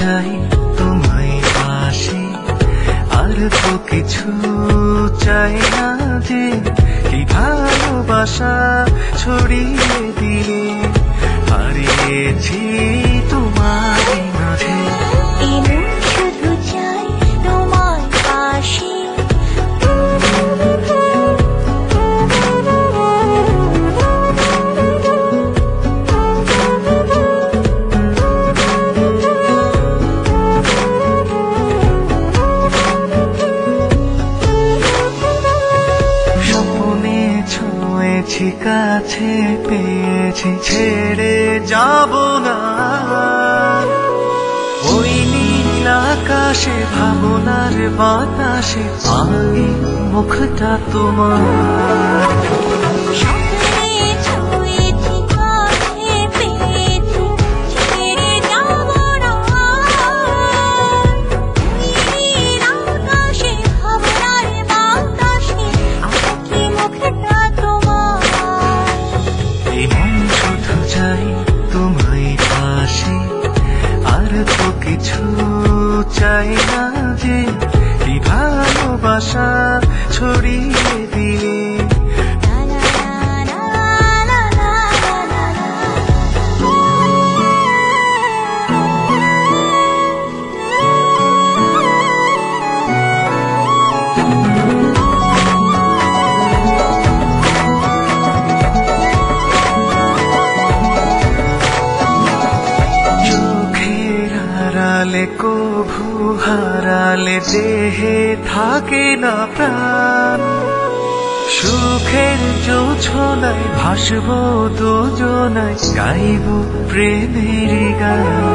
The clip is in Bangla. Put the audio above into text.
চাই তোমায় পাশে, আর তো কিছু চাই না যে। কি ভালোবাসা ছড়িয়ে দিলে হারিয়েছি তোমারই মাঝে। শুধু চাই তোমায় পাশে, ছুঁয়েছি কাছে পেয়েছি, ছেড়ে যাব না। ওই নীল আকাশে ভাবনার বাতাসে আগে মুখটা তোমার। শুধু চাই তোমায় পাশে, আর তো কিছু চাই না যে। কি ভালোবাসা ছড়িয়ে দিলে কভু হারালে দেহে থাকে না প্রাণ। সুখের জোছনায় ভাসবো দুজনায়, গাইব প্রেমের গান।